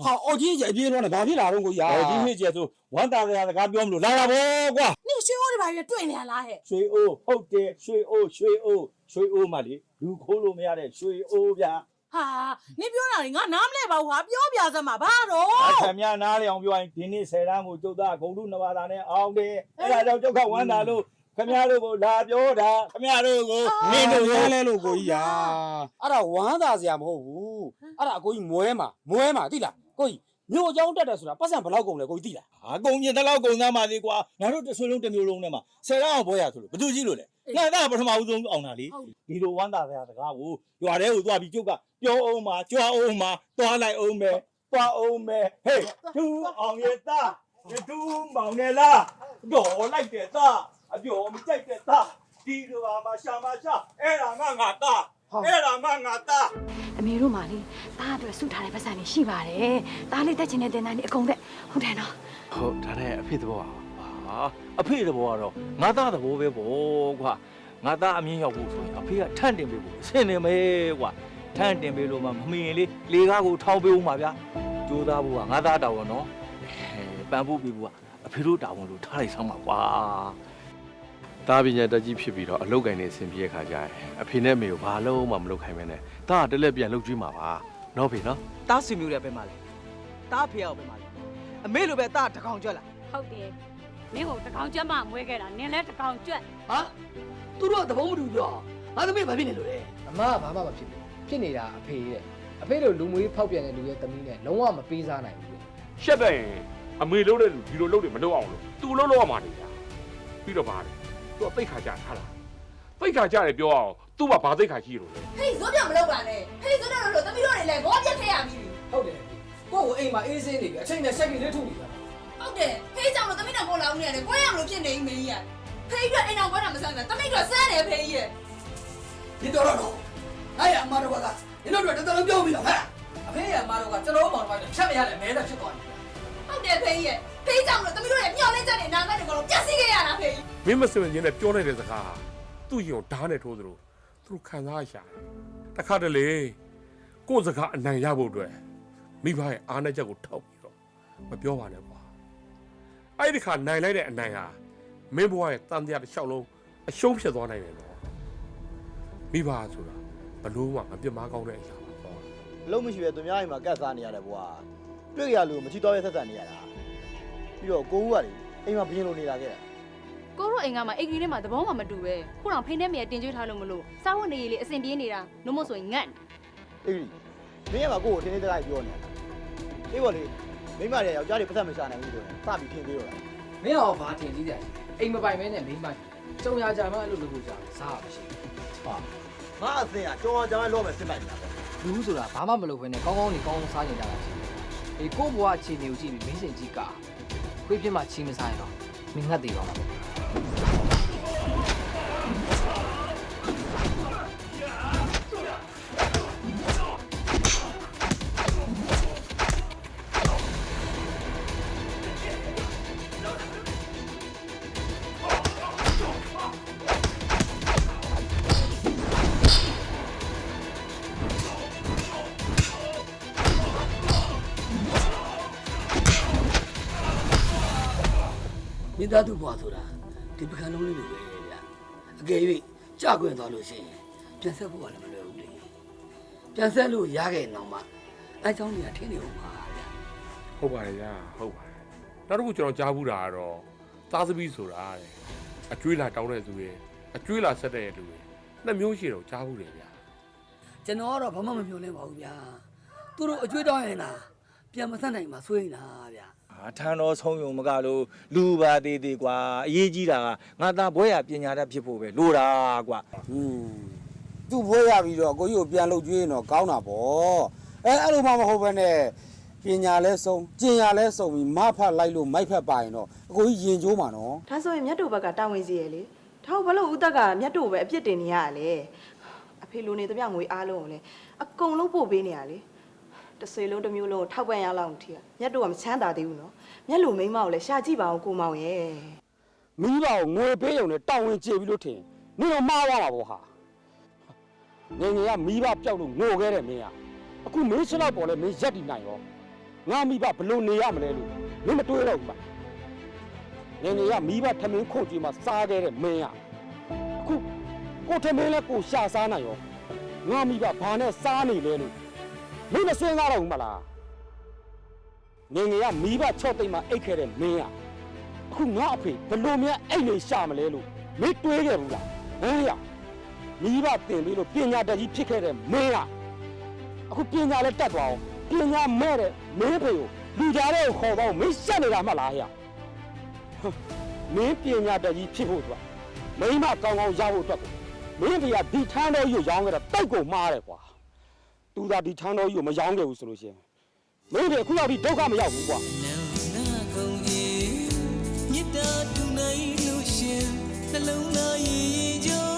ဟာအော်ကြီးကြီးအပြေးတော့လည်းဘာဖြစ်လာတော့ကိုကြီးဒီနေ့ကျဆိုဝမ်းတာစကားပြောမလို့လာတာဗောကွာ 你水我的吧也对了啦嘿。ရွှေအိုးဟုတ်တယ်ရွှေအိုးမှလေလူခိုးလို့မရတဲ့ရွှေအိုးဗျာ 哈，你不要让人家拿不来吧？我不要什么吧喽？ ခင်ဗျားနားလေအောင်ပြောရင်ဒီနေ့10တန်းကိုကျုပ်သားဂုံတု2ပါးသားနဲ့အောင်တယ်အဲ့ဒါကြောင့်ကျုပ်ကဝမ်းတာလို့ခင်ဗျားတို့ကိုလာပြောတာခင်ဗျားတို့ကိုမင်းတို့ရဲလဲလို့ကိုကြီးရာအဲ့ဒါဝမ်းသာစရာမဟုတ်ဘူးအဲ့ဒါအကိုကြီးမွဲမှာသိလားကိုကြီးမြို့အကြောင်းတက်တယ်ဆိုတာပတ်စံဘယ်လောက်ကုန်လဲကိုကြီးသိလားဟာကုန်ပြင်တလောက်ကုန်သားပါသေးကွာငါတို့တစ်ဆွေလုံးတစ်မျိုးလုံးနဲ့မှာ10တန်းအောင်ပွဲရဆိုလို့ဘယ်သူကြီးလို့လဲငါသားပထမဦးဆုံးအောင်တာလေဒီလိုဝမ်းသာစရာစကားကိုရွာထဲကိုသွားပြီးကျုပ်ကပြောအောင်မှာကြွားအောင်မှာသွားလိုက်အောင်မယ်သွားအောင်မယ်ဟေးသူအောင်ရဲ့သားသူမောင်နဲ့လားတော်လိုက်တဲ့သားအပြောမကြိုက်တဲ့သားဒီလိုပါမရှာအဲ့ဒါငါသားအဲ့ဒါငါသား အမေတို့မှလေသားအတွက်စုထားတဲ့ပတ်စံတွေရှိပါတယ်သားလေးတက်ချင်တဲ့တင်တန်းတွေအကုန်သက်ဟုတ်တယ်နော် ဟုတ်ဒါနဲ့အဖေသဘောဟာအဖေသဘောကတော့ငါသားသဘောပဲပေါ့ကွာငါသားအမြင်ရောက်ဖို့ဆိုရင်အဖေကထန့်တင်ပေးဖို့အဆင်နေမယ်ကွာထန့်တင်ပေးလို့မှမမရင်လေကားကိုထောင်းပေးဦးမှာဗျာကြိုးစားဖို့ကငါသားတောင်းရနော်ပန်ဖို့ပြီးဖို့ကအဖေတို့တောင်းလို့ထားလိုက်ဆောင်ပါကွာတာပညာတက်ကြီးဖြစ်ပြီးတော့အလုတ်ကင်နေအဆင်ပြေခါကြရင်အဖေနဲ့မေကိုဘာလို့မှမလုပ်ခိုင်းမနဲ့တာတလက်ပြန်လှုပ်ကြည့်မှာပါနော်ဖေနော် တားဆွေမျိုးတွေပဲမလဲတားဖေရောက်ပဲမလဲအမေလိုပဲတားတကောင်ကြွက်လာ ဟုတ်တယ်မင်းကိုတကောင်ကျွတ်မှမွေးခဲ့တာနင်လည်းတကောင်ကျွတ် ဟာသူတို့ကသဘောမတူပြောငါသမီးဘာဖြစ်နေလို့လဲ အမကဘာမှမဖြစ်ဘူးဖြစ်နေတာအဖေရဲ့အဖေတို့လူမွေးဖောက်ပြန်တဲ့လူရဲ့သမီးနဲ့လုံးဝမပေးစားနိုင်ဘူး ရှက်တဲ့ရင်အမေလုံးတဲ့လူဒီလိုလုံးတွေမလုပ်အောင်လို့သူလုံးလုံးရမှာနေဗျာပြီးတော့ပါတယ်သူကသိခါကြထားလားသိခါကြတယ်ပြောအောင်သူ့မှာဘာသိခါရှိလို့လဲ 嘿，昨天没老板呢，嘿，昨天老板没有人来，我别太阳皮。 ဟုတ်တယ်ကိုယ့်ကိုအိမ်မှာအေးဆေးနေပြီအချိန်နဲ့ဆက်ပြီးလက်ထုတ်နေတာ ဟုတ်တယ်ဖေးကြောင့်လို့သမီးတော်ကိုလောင်းနေရတယ်ကိုရမလို့ဖြစ်နေမင်းကြီးဖေးအတွက်အိမ်တော်ကွာတာမဆိုင်ဘူးသမီးတို့စမ်းတယ်ဖေးကြီးရဲ့ ဒီတော့တော့အဲ့ရအမတော်ကဒီလိုတော့တော်တော်ပြောပြီးတော့ဟဲ့အဖေရအမတော်ကကျွန်တော်မောင်တော်ကဖြတ်မရတဲ့မဲတဲ့ဖြစ်သွားတယ် ဟုတ်တယ်ဖေးကြီးရဲ့ဖေးကြောင့်လို့သမီးတို့ရဲ့မျောလင်းချက်နဲ့နာမည်တွေကိုပြက်စီးခဲ့ရတာဖေးကြီး မင်းမစင်ချင်းနဲ့ပြောနေတဲ့စကားသူ့ရင်ဓာတ်နဲ့ထိုးသလိုသူတို့ခံစားရှာတယ်တခါတလေကိုယ့်စကားအနိုင်ရဖို့အတွက်မိဘရဲ့အားနဲ့ချက်ကိုထောက်ပြီးတော့မပြောပါနဲ့ကွာအဲ့ဒီခါနိုင်လိုက်တဲ့အနိုင်ဟာမင်းဘဝရဲ့တန်တရားတစ်လျှောက်လုံးအရှုံးဖြစ်သွားနိုင်တယ်နော်မိဘဆိုတာဘလို့မှမပြတ်မကောင်းတဲ့အရာပါကွာ လုံးမရှိပဲသူများအိမ်မှာကတ်စားနေရတယ်ဘွာတွေ့ရလို့မချီတော့ရဲဆက်ဆံနေရတာပြီးတော့ကိုဦးကလေအိမ်မှာဘင်းလိုနေတာခဲ့တာ ကိုတို့အိမ်ကမှအိမ်ကြီးထဲမှာသဘောမှမတူပဲခုတော့ဖိနေမေတင်ကျွေးထားလို့မလို့စားဝတ်နေရလေအဆင်ပြေနေတာနှမို့ဆိုရင်ငတ် အေးမင်းကမှကိုကိုထင်းထင်းတကားပြောနေတာအေးပေါ့လေမိမတွေယောက်ျားတွေပတ်သက်မရှာနိုင်ဘူးဆိုရင်စပြီးထင်သေးတော့လား မင်းအောင်ဘာထင်ကြီးတယ်အိမ်မပိုင်မဲနဲ့မိန်းမကျုံရကြမှာအဲ့လိုလုပ်လို့ကြစားရမရှိ ဟာငါအစင်ကကြောကြောင်လောမယ်စစ်ပိုက်နေတာပေါ့ ဘူးလူဆိုတာဘာမှမလုပ်ဘဲနဲ့ကောင်းကောင်းနေကောင်းကောင်းစားနေကြတာရှိတယ်အေးကို့ဘဝအခြေအနေကိုကြည့်ပြီးမင်းစင်ကြီးကခွေးပြစ်မှချီးမစားရင်တော့မင်းငတ်သေးပါလား မိသားစုဘွားဆိုတာဒီပကံလုံးလေးလိုပဲဗျအကယ်၍ကြာခွင့်သွားလို့ရှိရင်ပြန်ဆက်ဖို့ကလည်းမလွယ်ဘူးလေပြန်ဆက်လို့ရခဲ့တော့မှအဲเจ้าကြီးကထင်းနေဦးပါဗျ ဟုတ်ပါတယ်ဗျာဟုတ်ပါတယ်နောက်တစ်ခုကျွန်တော်ကြားဘူးတာကတော့သားသမီးဆိုတာတဲ့အကျွေးလာတောင်းတဲ့သူရဲ့အကျွေးလာဆက်တဲ့လူရဲ့နှစ်မျိုးရှိတော့ကြားဘူးတယ်ဗျာ ကျွန်တော်ကတော့ဘာမှမပြောလဲပါဘူးဗျာသူတို့အကျွေးတောင်းရင်လားပြန်မဆက်နိုင်မှာစိုးရင်လားဗျာ ထန်းတော်ဆုံးယုံမကလို့လူပါသေးသေးကွာအရေးကြီးတာကငါသားဘွဲရပညာတတ်ဖြစ်ဖို့ပဲလိုတာကွာသူ့ဘွဲရပြီးတော့ကိုကြီးကိုပြန်လုပ်ကျွေးရင်တော့ကောင်းတာပေါ့အဲ့လိုမှမဟုတ်ဘဲနဲ့ပညာလဲဆုံးကျင်ရလဲဆုံးပြီးမဖတ်လိုက်လို့မိုက်ဖက်ပါရင်တော့အကိုကြီးရင်ကျိုးမှာနော် ဒါဆိုရင်မြတ်တို့ဘက်ကတာဝန်စီရလေဒါဘလို့ဦးသက်ကမြတ်တို့ပဲအပြစ်တင်နေရလေအဖေလိုနေသမျှငွေအားလုံးကိုလေအကုန်လုံးပို့ပေးနေရလေတစ်ဆွေလုံးတစ်မျိုးလုံးကိုထောက်ပံ့ရလောက်ထီကမြတ်တို့ကမချမ်းသာသေးဘူးနော်မြတ်လိုမိန်းမကိုလည်းရှာကြည့်ပါအောင်ကိုမောင်ရဲ့ မိဘကိုငွေပေးရုံနဲ့တောင်းဝင်ကြေပြီးလို့ထင်နင်တော့မှားသွားမှာပေါ့ဟာငယ်ငယ်ကမိဘပျောက်လို့ငိုခဲ့တယ်မင်းကအခုမင်းရှင်းတော့ပေါ်လဲမင်းရက်တည်နိုင်ရော ငါမိဘဘလို့နေရမလဲလို့မင်းမတွေးတော့ဘူးလားငယ်ငယ်ကမိဘထမင်းခုတ်ကြီးမှာစားခဲ့တဲ့မင်းကအခုကိုထမင်းလဲကိုရှာစားနိုင်ရောငါမိဘဘာနဲ့စားနေလဲလို့မင်းမစဉ်းစားတော့ဘူးမလားငယ်ငယ်ကမိဘချော့သိမ့်မှာအိတ်ခဲ့တဲ့မင်းကအခုငါအဖေဘလို့များအိတ်နေရှာမလဲလို့မင်းတွေးခဲ့ဘူးလားဟမ်ရမိဘတင်ပြီးလို့ပညာတတ်ကြီးဖြစ်ခဲ့တဲ့မင်းကအခုပညာလည်းတတ်သွားအောင်ပညာမဲ့တဲ့မင်းဖေကိုလူကြားတဲ့ခေါ်တော့မင်းရှက်နေတာမှလားဟဲ့မင်းပညာတတ်ကြီးဖြစ်ဖို့ဆိုတာမိမကောင်းကောင်းရဖို့အတွက်မင်းဖေကဒီထန်းတော်ကြီးကိုရောင်းခဲ့တာတိတ်ကိုမှားတယ်ကွာသူသာဒီထန်းတော်ကြီးကိုမရောင်းခဲ့ဘူးဆိုလို့ရှိရင်မင်းဖေအခုရောက်ဒီဒုက္ခမရောက်ဘူးကွာမြစ်တာတူနိုင်လို့ရှင်နှလုံးသားရည်ကြ